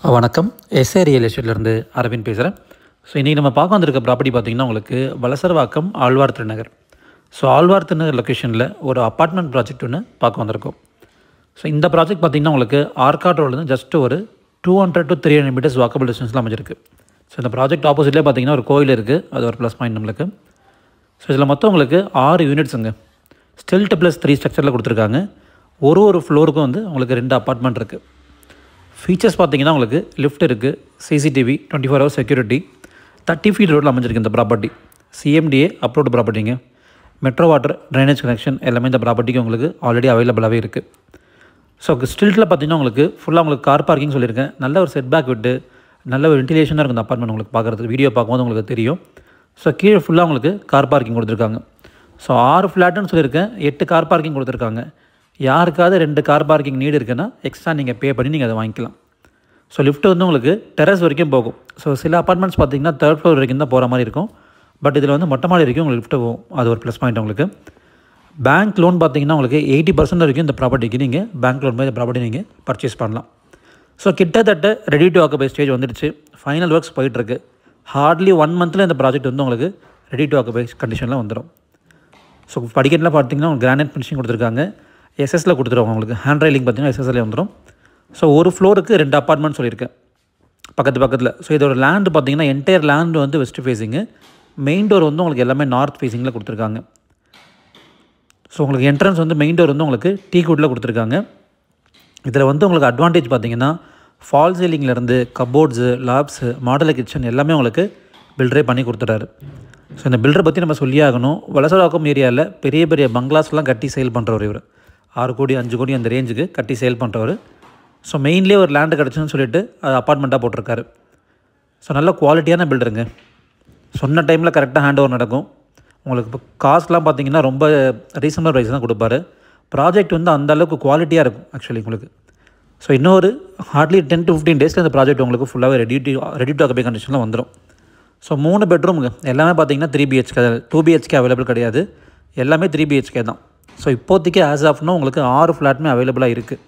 வணக்கம். S A real எஸ்டேட்லேருந்து Aravind பேசுகிறேன். So இன்றைக்கி நம்ம பார்க்க வந்திருக்க ப்ராப்பர்ட்டி பார்த்திங்கன்னா உங்களுக்கு வலசரவாக்கம் ஆழ்வார் திருநகர். ஸோ ஆழ்வார் திருநகர் லொக்கேஷனில் ஒரு அப்பார்ட்மெண்ட் ப்ராஜெக்ட் ஒன்று பார்க்க வந்திருக்கோம். ஸோ இந்த ப்ராஜெக்ட் பார்த்திங்கன்னா உங்களுக்கு ஆர்காட் ரோட்லேருந்து ஜஸ்ட் ஒரு 200 to 300 மீட்டர்ஸ் வாக்கபிள் டிஸ்டன்ஸில் அமைஞ்சிருக்கு. ஸோ இந்த ப்ராஜெக்ட் ஆப்போசிட்லேயே பார்த்திங்கன்னா ஒரு கோயில் இருக்குது. அது ஒரு ப்ளஸ் பாயிண்ட் நம்மளுக்கு. ஸோ இதில் மொத்தம் உங்களுக்கு 6 யூனிட்ஸுங்க ஸ்டில்ட் ப்ளஸ் 3 ஸ்ட்ரக்சரில் கொடுத்துருக்காங்க. ஒரு ஃப்ளோருக்கும் வந்து உங்களுக்கு 2 அப்பார்ட்மெண்ட் இருக்குது. ஃபீச்சர்ஸ் பார்த்தீங்கன்னா உங்களுக்கு லிஃப்ட் இருக்குது, சிசிடிவி, 24 hours செக்யூரிட்டி, 30 feet ரோட்டில் அமைஞ்சிருக்கு இந்த ப்ராப்பர்ட்டி. சிஎம்டிஏ அப்ரூவ்டு ப்ராப்பர்ட்டிங்க. மெட்ரோ வாட்டர் ட்ரைனேஜ் கனெக்ஷன் எல்லாமே இந்த ப்ராப்பர்ட்டிக்கு உங்களுக்கு ஆல்ரெடி அவைலபிளாகவே இருக்குது. ஸோ ஸ்டில்ட்டில் பார்த்தீங்கன்னா உங்களுக்கு ஃபுல்லாக உங்களுக்கு கார் பார்க்கிங் சொல்லியிருக்கேன். நல்ல ஒரு செட் பேக் விட்டு நல்ல ஒரு வென்டிலேஷனாக இருக்கும் இந்த அப்பார்ட்மெண்ட் உங்களுக்கு பார்க்குறதுக்கு. வீடியோ பார்க்கும்போது உங்களுக்கு தெரியும். ஸோ கீழே ஃபுல்லாக உங்களுக்கு கார் பார்க்கிங் கொடுத்துருக்காங்க. ஸோ 6 ஃப்ளாட்டுன்னு சொல்லியிருக்கேன், 8 கார் பார்க்கிங் கொடுத்துருக்காங்க. யாருக்காவது 2 கார் பார்க்கிங் நீடு இருக்குன்னா எக்ஸ்ட்ரா நீங்கள் பே பண்ணி நீங்கள் அதை வாங்கிக்கலாம். ஸோ லிஃப்ட் வந்து உங்களுக்கு டெரஸ் வரைக்கும் போகும். ஸோ சில அப்பார்ட்மெண்ட்ஸ் பார்த்தீங்கன்னா 3rd floor வரைக்கும் தான் போகிற மாதிரி இருக்கும். பட் இதில் வந்து மொட்டை மாடி வரைக்கும் உங்களுக்கு லிஃப்ட் போகும். அது ஒரு ப்ளஸ் பாயிண்ட் உங்களுக்கு. பேங்க் லோன் பார்த்தீங்கன்னா உங்களுக்கு 80% வரைக்கும் இந்த ப்ராப்பர்ட்டிக்கு நீங்கள் பேங்க் லோன் இந்த ப்ராப்பர்ட்டி நீங்கள் பர்ச்சேஸ் பண்ணலாம். ஸோ கிட்டத்தட்ட ரெடி டு ஆக்குபை ஸ்டேஜ் வந்துடுச்சு. ஃபைனல் ஒர்க்ஸ் போயிட்டுருக்கு. ஹார்ட்லி 1 monthல இந்த ப்ராஜெக்ட் வந்து உங்களுக்கு ரெடி டு ஆக்குபை கண்டிஷனில் வந்துடும். ஸோ படிக்கட்டில் பார்த்தீங்கன்னா உங்களுக்கு கிரானைட் ஃபினிஷிங் கொடுத்துருக்காங்க. எஸ்எஸ்சில் கொடுத்துருவாங்க உங்களுக்கு. ஹேண்ட் ரைலிங் பார்த்தீங்கன்னா எஸ்எஸ்சில் வந்துடும். ஸோ ஒரு ஃப்ளோருக்கு 2 அப்பார்ட்மெண்ட் சொல்லியிருக்கேன் பக்கத்தில். ஸோ இதோட லேண்டு பார்த்தீங்கன்னா என்டையர் லேண்டு வந்து வெஸ்ட் ஃபேஸிங்கு. மெயின் டோர் வந்து உங்களுக்கு எல்லாமே நார்த் ஃபேஸிங்கில் கொடுத்துருக்காங்க. ஸோ உங்களுக்கு என்ட்ரன்ஸ் வந்து மெயின் டோர் வந்து உங்களுக்கு டீக்வுட்டில் கொடுத்துருக்காங்க. இதில் வந்து உங்களுக்கு அட்வான்டேஜ் பார்த்தீங்கன்னா ஃபால் சீலிங்லேருந்து கப்போர்ட்ஸு, லாப்ஸு, மாடலர் கிச்சன் எல்லாமே உங்களுக்கு பில்டரே பண்ணி கொடுத்துட்டாரு. ஸோ இந்த பில்டரை பற்றி நம்ம சொல்லியே ஆகணும். வலசரவாக்கம் ஏரியாவில் பெரிய பெரிய பங்களாஸ்லாம் கட்டி சேல் பண்ணுறவர் இவர். 6 கோடி 5 கோடி அந்த ரேஞ்சுக்கு கட்டி சேல் பண்ணுறவர். ஸோ மெயின்லேயே ஒரு லேண்டு கிடச்சுன்னு சொல்லிட்டு அது அப்பார்ட்மெண்ட்டாக போட்டிருக்காரு. ஸோ நல்ல குவாலிட்டியான பில்டருங்க. சொன்ன டைமில் கரெக்டாக ஹேண்ட் ஓவர் நடக்கும். உங்களுக்கு இப்போ காஸ்ட்லாம் பார்த்தீங்கன்னா ரொம்ப ரீசனபிள் ப்ரைஸ் தான் கொடுப்பாரு. ப்ராஜெக்ட் வந்து அந்தளவுக்கு குவாலிட்டியாக இருக்கும் ஆக்சுவலி உங்களுக்கு. ஸோ இன்னொரு ஹார்ட்லி 10 to 15 டேஸில் இந்த ப்ராஜெக்ட் உங்களுக்கு ஃபுல்லாகவே ரெடி டு ஆக்குபை கண்டிஷனில் வந்துடும். ஸோ 3 பெட்ரூமுங்க எல்லாமே பார்த்தீங்கன்னா 3 BHK, 2 BHK அவைலபிள் கிடையாது. எல்லாமே 3 BHK தான். ஸோ இப்போதைக்கு ஆஸ் ஆஃப்னா உங்களுக்கு 6 ஃப்ளாட்டுமே அவைலபிளாக இருக்குது.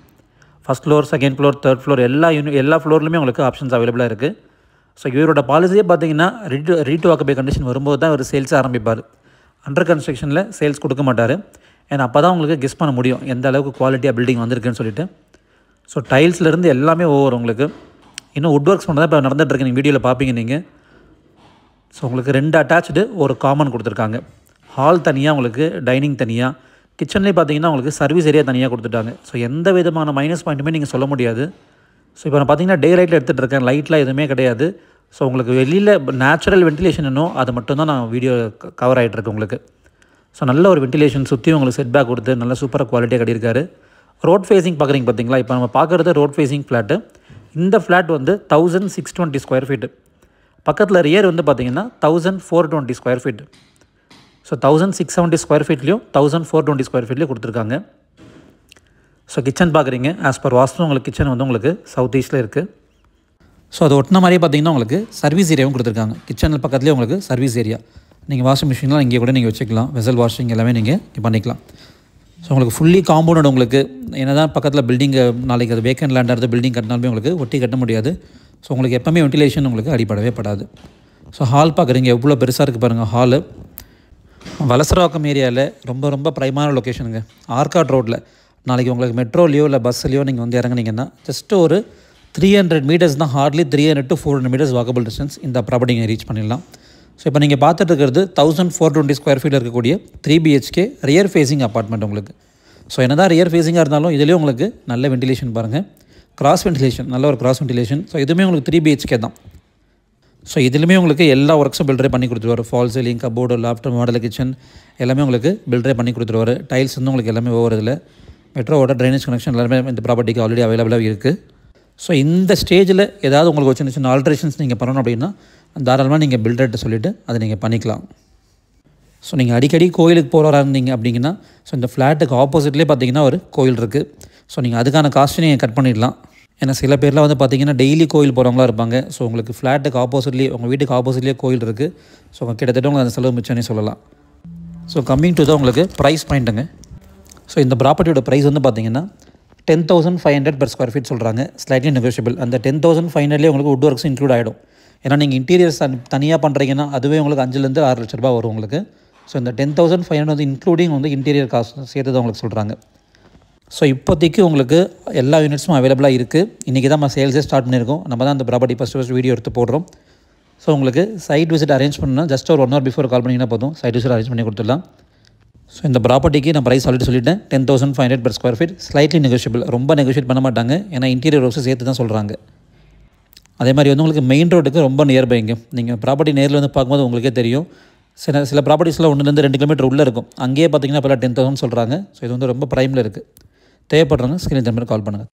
First floor, second floor, 3rd floor எல்லா ஃப்ளோர்லையுமே உங்களுக்கு ஆப்ஷன்ஸ் அவைலபிளாக இருக்குது. ஸோ இவரோட பாலிசியே பார்த்தீங்கன்னா ரெடி டு ஆக்குபை கண்டிஷன் வரும்போது தான் இவர் சேல்ஸ் ஆரம்பிப்பார். அண்டர் கன்ஸ்ட்ரக்ஷனில் சேல்ஸ் கொடுக்க மாட்டார். ஏன்னா அப்போ தான் உங்களுக்கு கெஸ் பண்ண முடியும் எந்த அளவுக்கு குவாலிட்டியாக பில்டிங் வந்திருக்குன்னு சொல்லிட்டு. ஸோ டைல்ஸ்லேருந்து எல்லாமே ஓவர் உங்களுக்கு. இன்னும் வுட் ஒர்க்ஸ் பண்ணதான் இப்போ நடந்துகிட்ருக்கு. நீங்கள் வீடியோவில் பார்ப்பீங்க நீங்கள். ஸோ உங்களுக்கு 2 அட்டாச்சு, ஒரு காமன் கொடுத்துருக்காங்க. ஹால் தனியாக உங்களுக்கு, டைனிங் தனியாக, கிச்சன்லேயே பார்த்தீங்கன்னா உங்களுக்கு சர்வீஸ் ஏரியா தனியாக கொடுத்துட்டாங்க. ஸோ எந்த விதமான மைனஸ் பாயிண்ட்டுமே நீங்கள் சொல்ல முடியாது. ஸோ இப்போ நான் பார்த்தீங்கன்னா டே லைட்டில் எடுத்துகிட்டு இருக்கேன். லைட்லாம் எதுவுமே கிடையாது. ஸோ உங்களுக்கு வெளியில் நேச்சுரல் வென்டிலேஷன் இன்னும் அது மட்டும்தான் நான் வீடியோ கவர் ஆகிட்டுருக்கு உங்களுக்கு. ஸோ நல்ல ஒரு வென்டிலேஷன் சுற்றி உங்களுக்கு செட் பேக் கொடுத்து நல்ல சூப்பராக குவாலிட்டியாக கட்டியிருக்காரு. ரோட் ஃபேஸிங் பார்க்குறீங்க பார்த்தீங்களா. இப்போ நம்ம பார்க்குறது ரோட் ஃபேஸிங் ஃப்ளாட்டு. இந்த ஃப்ளாட் வந்து 1620 ஸ்கொயர் ஃபீட்டு. பக்கத்தில் ரியர் வந்து பார்த்தீங்கன்னா 1420 ஸ்கொயர் ஃபீட். ஸோ 1670 ஸ்கொயர் ஃபீட்லேயும் 1420 ஸ்கொயர் ஃபீட்லேயும் கொடுத்துருக்காங்க. ஸோ கிச்சன் பார்க்குறீங்க. ஆஸ் பர் வாஸ்து உங்களுக்கு கிச்சன் வந்து உங்களுக்கு சவுத் ஈஸ்ட்டில் இருக்குது. ஸோ அது ஒட்டின மாதிரியே பார்த்தீங்கன்னா உங்களுக்கு சர்வீஸ் ஏரியாவும் கொடுத்துருக்காங்க. கிச்சனில் பக்கத்துலேயே உங்களுக்கு சர்வீஸ் ஏரியா. நீங்கள் வாஷிங் மிஷின்லாம் இங்கே கூட நீங்கள் வச்சுக்கலாம். வெசல் வாஷிங் எல்லாமே நீங்கள் பண்ணிக்கலாம். ஸோ உங்களுக்கு ஃபுல்லி காம்பவுண்ட் உங்களுக்கு. என்ன தான் பக்கத்தில் பில்டிங்கு நாளைக்கு அது வேக்கண்ட் லேண்டாக இருந்து பில்டிங் கட்டினாலுமே உங்களுக்கு ஒட்டி கட்ட முடியாது. ஸோ உங்களுக்கு எப்போவுமே வென்டிலேஷன் உங்களுக்கு அடிப்படவே படாது. ஸோ ஹால் பார்க்குறீங்க எவ்வளோ பெருசாக இருக்குது பாருங்கள் ஹாலு. வலசரவாக்கம் ஏரியாவில் ரொம்ப ப்ரைமான லொக்கேஷனுங்க. ஆர்காட் ரோட்டில் நாளைக்கு உங்களுக்கு மெட்ரோலையோ இல்லை பஸ்ஸுலையோ நீங்கள் வந்து இறங்குனீங்கன்னா ஜஸ்ட்டு ஒரு 300 மீட்டர்ஸ் தான். Hardly 300 to 400 metres walkable distance இந்த ப்ராப்பர்ட்டி நீங்கள் ரீச் பண்ணிடலாம். ஸோ இப்போ நீங்கள் பார்த்துட்டு இருக்கிறது 1420 ஸ்கொயர் ஃபீட்டில் இருக்கக்கூடிய 3 BHK ரியர் ஃபேஸிங் அப்பார்ட்மெண்ட் உங்களுக்கு. ஸோ என்ன தான் ரியர் ஃபேஸிங்காக இருந்தாலும் இதுலேயும் உங்களுக்கு நல்ல வென்டிலேஷன் பாருங்கள். கிராஸ் வென்டிலேஷன், நல்ல ஒரு கிராஸ் வென்டிலேஷன். ஸோ இதுவுமே உங்களுக்கு 3 BHK தான். ஸோ இதுலேயுமே உங்களுக்கு எல்லா ஒர்க்ஸும் பில்டரே பண்ணி கொடுத்துருவார். Fall ceiling, cupboard, loft, modeller kitchen எல்லாமே உங்களுக்கு பில்டரே பண்ணி கொடுத்துருவார். டைல்ஸ் வந்து உங்களுக்கு எல்லாமே ஒவ்வொரு இதில் மெட்ரோவோட ட்ரைனேஜ் கனெக்ஷன் எல்லாமே இந்த ப்ராப்பர்ட்டிக்கு ஆல்ரெடி அவைலபிளாக இருக்குது. ஸோ இந்த ஸ்டேஜில் ஏதாவது உங்களுக்கு சின்ன சின்ன ஆல்ட்ரேஷன்ஸ் நீங்கள் பண்ணணும் அப்படின்னா தாராளமாக நீங்கள் பில்டர்கிட்ட சொல்லிவிட்டு அதை நீங்கள் பண்ணிக்கலாம். ஸோ நீங்கள் அடிக்கடி கோயிலுக்கு போகிறவராக இருந்தீங்க அப்படிங்கன்னா ஸோ இந்த ஃப்ளாட்டுக்கு ஆப்போசிட்லேயே பார்த்தீங்கன்னா ஒரு கோயில் இருக்குது. ஸோ நீங்கள் அதுக்கான காஸ்ட்டு நீங்கள் கட் பண்ணிடலாம். ஏன்னா சில பேர்லாம் வந்து பார்த்தீங்கன்னா டெய்லி கோயில் போகிறவங்களா இருப்பாங்க. ஸோ உங்களுக்கு ஃப்ளாட்டுக்கு ஆப்போசிட்லேயே, உங்கள் வீட்டுக்கு ஆப்போசிட்லேயே கோயில் இருக்குது. ஸோ கிட்டத்தட்ட உங்களுக்கு அந்த செலவு மிச்சம்னே சொல்லலாம். ஸோ கம்மிங் டு தான் உங்களுக்கு ப்ரைஸ் பாயிண்ட்டுங்க. ஸோ இந்த ப்ராப்பர்ட்டியோட ப்ரைஸ் வந்து பார்த்தீங்கன்னா 10,500 per ஸ்கொயர் ஃபீட் சொல்கிறாங்க. Slightly negotiable. அந்த 10,500லேயே உங்களுக்கு வுட் ஒர்க்ஸ் இன்க்ளூட் ஆகிடும். ஏன்னா நீங்கள் இன்டீரியர்ஸ் தனியாக பண்ணுறீங்கன்னா அதுவே உங்களுக்கு 5,000 6 லட்ச ரூபா வரும் உங்களுக்கு. ஸோ இந்த 10,500 வந்து இன்க்ளூடிங் வந்து இன்டீரியர் காஸ்ட் சேர்த்து தான் உங்களுக்கு சொல்கிறாங்க. ஸோ இப்போதைக்கு உங்களுக்கு எல்லா யூனிட்ஸும் அவைலபிளாக இருக்குது. இன்றைக்கி தான் நம்ம சேல்ஸே ஸ்டார்ட் பண்ணியிருக்கோம். நம்ம தான் அந்த ப்ராப்பர்ட்டி ஃபஸ்ட் வீடியோ எடுத்து போடுறோம். ஸோ உங்களுக்கு சைட் விசிட் அரேஞ்ச் பண்ணணும்னா ஜஸ்ட் ஒரு 1 hour பிஃபோர் கால் பண்ணிங்கன்னா போதும், சைட் விசிட் அரேஞ்ச் பண்ணி கொடுத்துடலாம். ஸோ இந்த ப்ராப்பர்ட்டிக்கு நான் ப்ரைஸ் ஆல்ரெடி சொல்லிட்டேன், 10,500 per square feet. Slightly negotiable. ரொம்ப நெகோஷியேட் பண்ண மாட்டாங்க, ஏன்னா இன்டீரியர் ஒர்க்ஸை சேர்த்து தான் சொல்கிறாங்க. அதே மாதிரி வந்து உங்களுக்கு மெயின் ரோட்டுக்கு ரொம்ப நியர்பைங்க. நீங்கள் ப்ராப்பர்ட்டி நேரில் வந்து பார்க்கும்போது உங்களுக்கே தெரியும். சில ப்ராப்பர்ட்டிஸில் 1-2 கிலோமீட்டர் உள்ளே இருக்கும். அங்கேயே பார்த்தீங்கன்னா இப்போலாம் 10,000 சொல்கிறாங்க. ஸோ இது வந்து ரொம்ப ப்ரைமில் இருக்குது. தேவைப்படுறவங்க ஸ்க்ரீன் நம்பருக்கு கால் பண்ணுங்கள்.